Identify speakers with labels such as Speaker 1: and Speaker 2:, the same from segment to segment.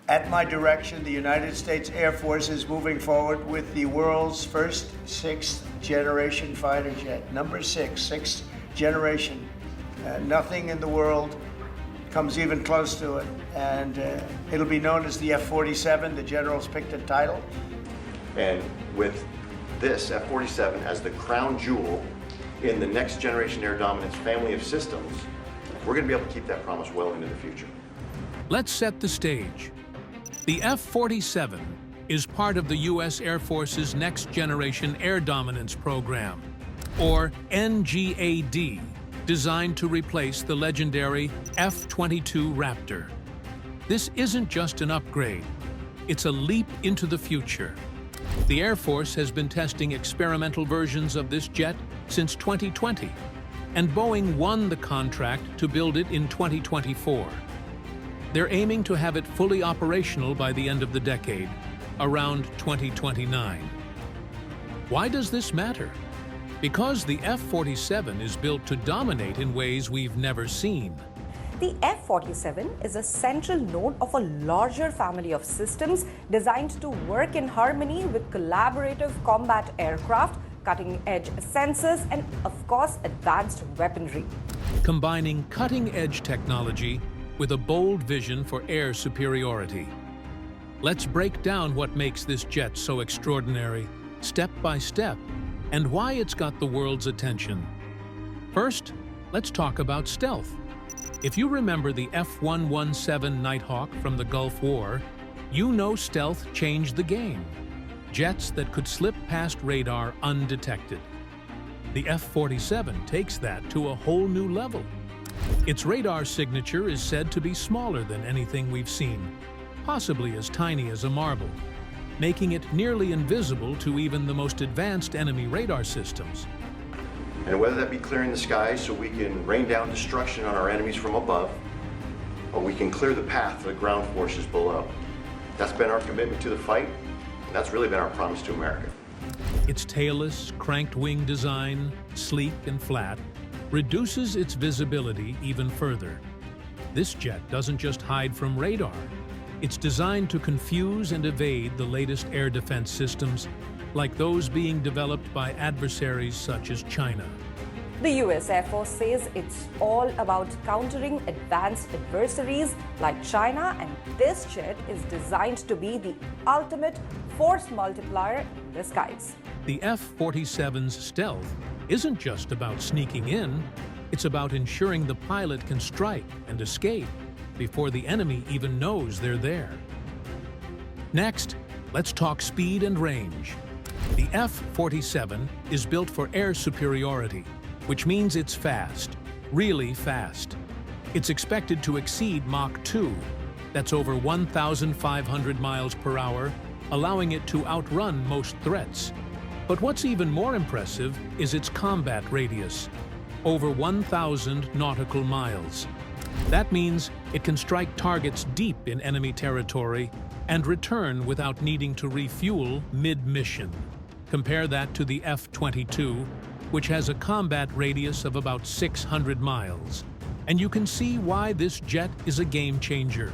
Speaker 1: At my direction, the United States Air Force is moving forward with the world's first sixth-generation fighter jet. Number six, sixth generation. Nothing in the world comes even close to it. And it'll be known as the F-47. The generals picked a title.
Speaker 2: And with this F-47 as the crown jewel in the next generation air dominance family of systems, we're going to be able to keep that promise well into the future.
Speaker 3: Let's set the stage. The F-47 is part of the U.S. Air Force's Next Generation Air Dominance Program, or NGAD, designed to replace the legendary F-22 Raptor. This isn't just an upgrade, it's a leap into the future. The Air Force has been testing experimental versions of this jet since 2020, and Boeing won the contract to build it in 2024. They're aiming to have it fully operational by the end of the decade, around 2029. Why does this matter? Because the F-47 is built to dominate in ways we've never seen.
Speaker 4: The F-47 is a central node of a larger family of systems designed to work in harmony with collaborative combat aircraft, cutting-edge sensors, and, of course, advanced weaponry.
Speaker 3: Combining cutting-edge technology with a bold vision for air superiority. Let's break down what makes this jet so extraordinary, step by step, and why it's got the world's attention. First, let's talk about stealth. If you remember the F-117 Nighthawk from the Gulf War, you know stealth changed the game. Jets that could slip past radar undetected. The F-47 takes that to a whole new level. Its radar signature is said to be smaller than anything we've seen, possibly as tiny as a marble, making it nearly invisible to even the most advanced enemy radar systems.
Speaker 2: And whether that be clearing the skies so we can rain down destruction on our enemies from above, or we can clear the path for the ground forces below. That's been our commitment to the fight, and that's really been our promise to America.
Speaker 3: Its tailless, cranked wing design, sleek and flat, reduces its visibility even further. This jet doesn't just hide from radar. It's designed to confuse and evade the latest air defense systems, like those being developed by adversaries such as China.
Speaker 4: The US Air Force says it's all about countering advanced adversaries like China, and this jet is designed to be the ultimate force multiplier in the skies.
Speaker 3: The F-47's stealth isn't just about sneaking in, it's about ensuring the pilot can strike and escape before the enemy even knows they're there. Next, let's talk speed and range. The F-47 is built for air superiority, which means it's fast, really fast. It's expected to exceed Mach 2, that's over 1,500 miles per hour, allowing it to outrun most threats. But what's even more impressive is its combat radius, over 1,000 nautical miles. That means it can strike targets deep in enemy territory and return without needing to refuel mid-mission. Compare that to the F-22, which has a combat radius of about 600 miles. And you can see why this jet is a game changer.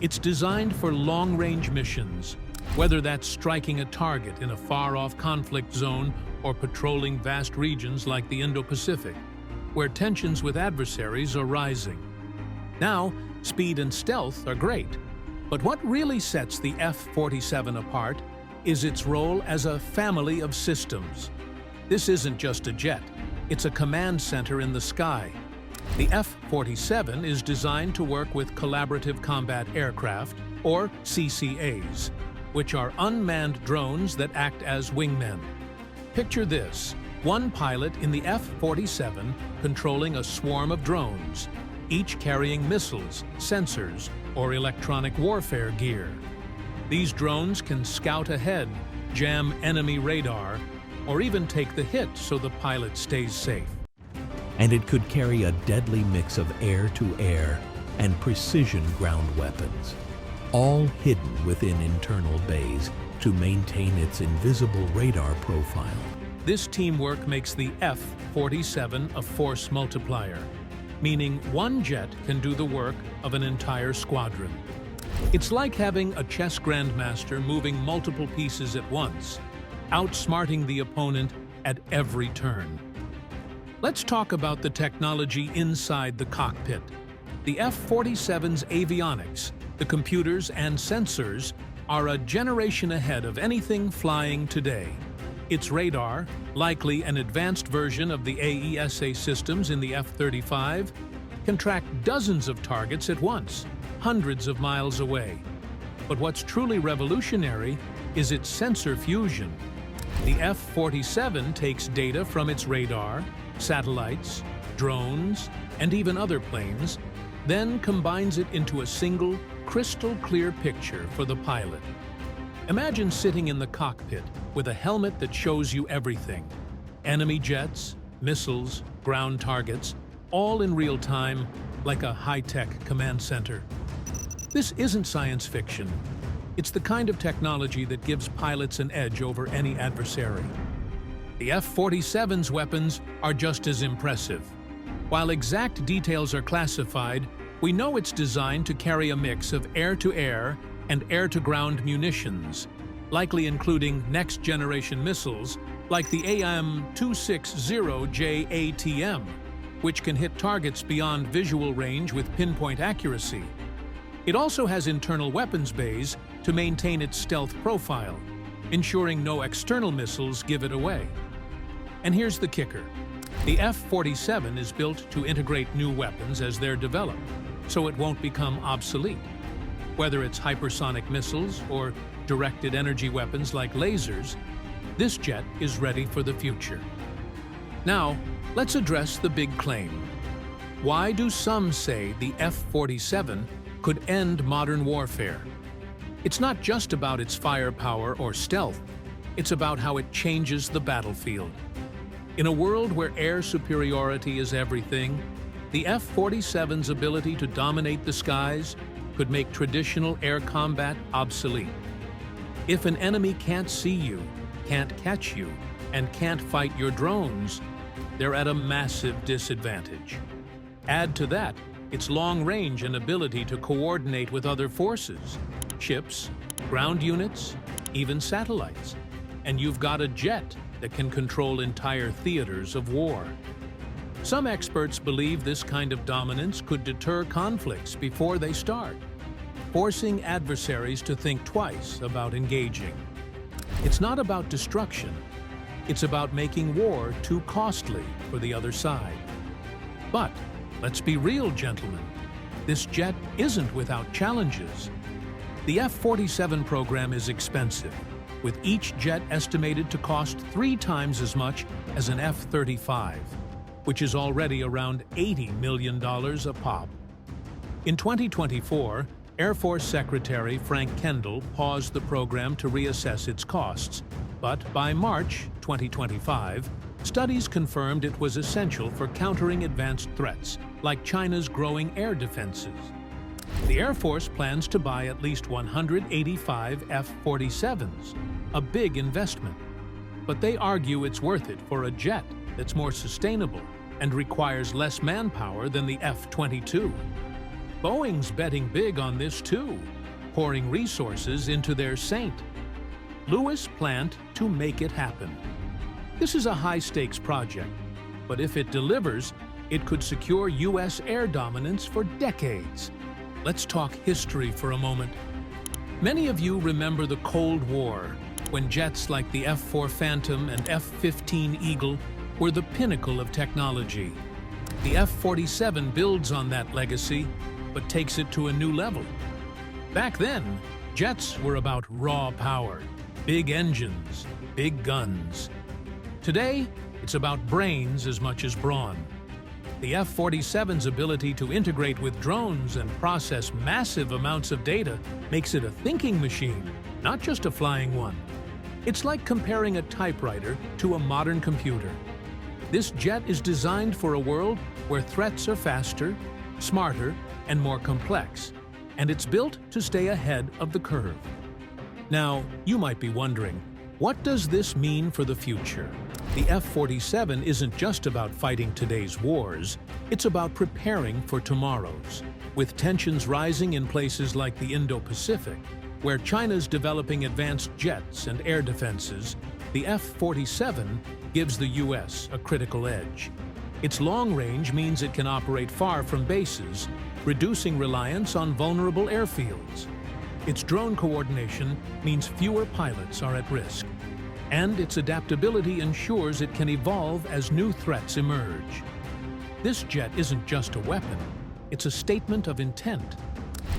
Speaker 3: It's designed for long-range missions, whether that's striking a target in a far-off conflict zone or patrolling vast regions like the Indo-Pacific, where tensions with adversaries are rising. Now, speed and stealth are great, but what really sets the F-47 apart is its role as a family of systems. This isn't just a jet, it's a command center in the sky. The F-47 is designed to work with Collaborative Combat Aircraft, or CCAs, which are unmanned drones that act as wingmen. Picture this: one pilot in the F-47 controlling a swarm of drones, each carrying missiles, sensors, or electronic warfare gear. These drones can scout ahead, jam enemy radar, or even take the hit so the pilot stays safe.
Speaker 5: And it could carry a deadly mix of air-to-air and precision ground weapons, all hidden within internal bays to maintain its invisible radar profile.
Speaker 3: This teamwork makes the F-47 a force multiplier, meaning one jet can do the work of an entire squadron. It's like having a chess grandmaster moving multiple pieces at once, outsmarting the opponent at every turn. Let's talk about the technology inside the cockpit. The F-47's avionics, the computers and sensors, are a generation ahead of anything flying today. Its radar, likely an advanced version of the AESA systems in the F-35, can track dozens of targets at once, hundreds of miles away. But what's truly revolutionary is its sensor fusion. The F-47 takes data from its radar, satellites, drones, and even other planes, then combines it into a single, crystal-clear picture for the pilot. Imagine sitting in the cockpit with a helmet that shows you everything. Enemy jets, missiles, ground targets, all in real time, like a high-tech command center. This isn't science fiction. It's the kind of technology that gives pilots an edge over any adversary. The F-47's weapons are just as impressive. While exact details are classified, we know it's designed to carry a mix of air-to-air and air-to-ground munitions, likely including next-generation missiles like the AIM-260J ATM, which can hit targets beyond visual range with pinpoint accuracy. It also has internal weapons bays to maintain its stealth profile, ensuring no external missiles give it away. And here's the kicker. The F-47 is built to integrate new weapons as they're developed, so it won't become obsolete. Whether it's hypersonic missiles or directed energy weapons like lasers, this jet is ready for the future. Now, let's address the big claim. Why do some say the F-47 could end modern warfare? It's not just about its firepower or stealth, it's about how it changes the battlefield. In a world where air superiority is everything, the F-47's ability to dominate the skies could make traditional air combat obsolete. If an enemy can't see you, can't catch you, and can't fight your drones, they're at a massive disadvantage. Add to that its long range and ability to coordinate with other forces, ships, ground units, even satellites, and you've got a jet that can control entire theaters of war. Some experts believe this kind of dominance could deter conflicts before they start, forcing adversaries to think twice about engaging. It's not about destruction, it's about making war too costly for the other side. But let's be real, gentlemen. This jet isn't without challenges. The F-47 program is expensive, with each jet estimated to cost 3 times as much as an F-35, which is already around $80 million a pop. In 2024, Air Force Secretary Frank Kendall paused the program to reassess its costs, but by March 2025, studies confirmed it was essential for countering advanced threats, like China's growing air defenses. The Air Force plans to buy at least 185 F-47s, a big investment. But they argue it's worth it for a jet that's more sustainable and requires less manpower than the F-22. Boeing's betting big on this too, pouring resources into their Saint. Lewis planned to make it happen. This is a high-stakes project, but if it delivers, it could secure U.S. air dominance for decades. Let's talk history for a moment. Many of you remember the Cold War, when jets like the F-4 Phantom and F-15 Eagle were the pinnacle of technology. The F-47 builds on that legacy, but takes it to a new level. Back then, jets were about raw power, big engines, big guns. Today, it's about brains as much as brawn. The F-47's ability to integrate with drones and process massive amounts of data makes it a thinking machine, not just a flying one. It's like comparing a typewriter to a modern computer. This jet is designed for a world where threats are faster, smarter, and more complex, and it's built to stay ahead of the curve. Now, you might be wondering, What does this mean for the future? The F-47 isn't just about fighting today's wars, it's about preparing for tomorrow's. With tensions rising in places like the Indo-Pacific, where China's developing advanced jets and air defenses, the F-47 gives the U.S. a critical edge. Its long range means it can operate far from bases, reducing reliance on vulnerable airfields. Its drone coordination means fewer pilots are at risk. And its adaptability ensures it can evolve as new threats emerge. This jet isn't just a weapon, it's a statement of intent,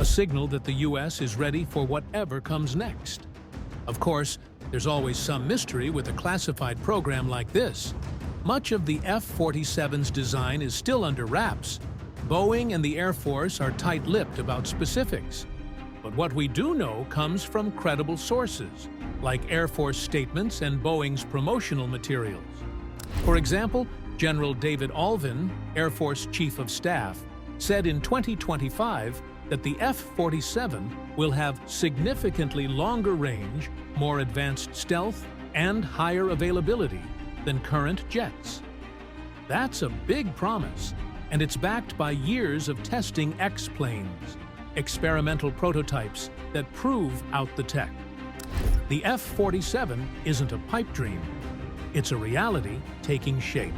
Speaker 3: a signal that the U.S. is ready for whatever comes next. Of course, there's always some mystery with a classified program like this. Much of the F-47's design is still under wraps. Boeing and the Air Force are tight-lipped about specifics. But what we do know comes from credible sources, like Air Force statements and Boeing's promotional materials. For example, General David Alvin, Air Force Chief of Staff, said in 2025 that the F-47 will have significantly longer range, more advanced stealth, and higher availability than current jets. That's a big promise, and it's backed by years of testing X-planes, experimental prototypes that prove out the tech. The F-47 isn't a pipe dream, it's a reality taking shape.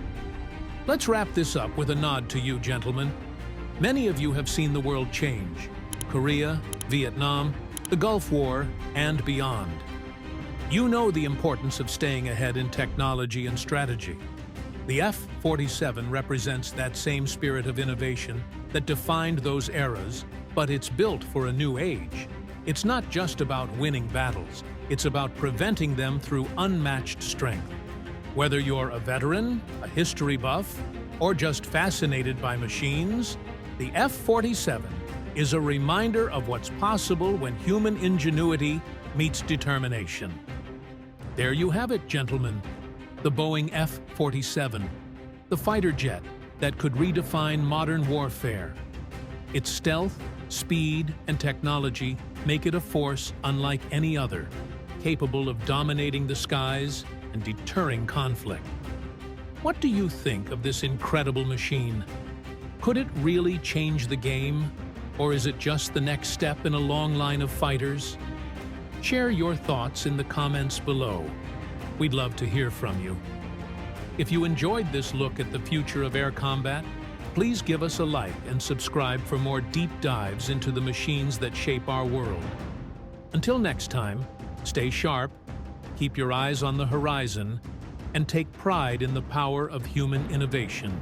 Speaker 3: Let's wrap this up with a nod to you, gentlemen. Many of you have seen the world change: Korea, Vietnam, the Gulf War, and beyond. You know the importance of staying ahead in technology and strategy. The F-47 represents that same spirit of innovation that defined those eras, but it's built for a new age. It's not just about winning battles, it's about preventing them through unmatched strength. Whether you're a veteran, a history buff, or just fascinated by machines, the F-47 is a reminder of what's possible when human ingenuity meets determination. There you have it, gentlemen. The Boeing F-47, the fighter jet that could redefine modern warfare. Its stealth, speed, and technology make it a force unlike any other, capable of dominating the skies and deterring conflict. What do you think of this incredible machine? Could it really change the game, or is it just the next step in a long line of fighters? Share your thoughts in the comments below. We'd love to hear from you. If you enjoyed this look at the future of air combat, please give us a like and subscribe for more deep dives into the machines that shape our world. Until next time, stay sharp, keep your eyes on the horizon, and take pride in the power of human innovation.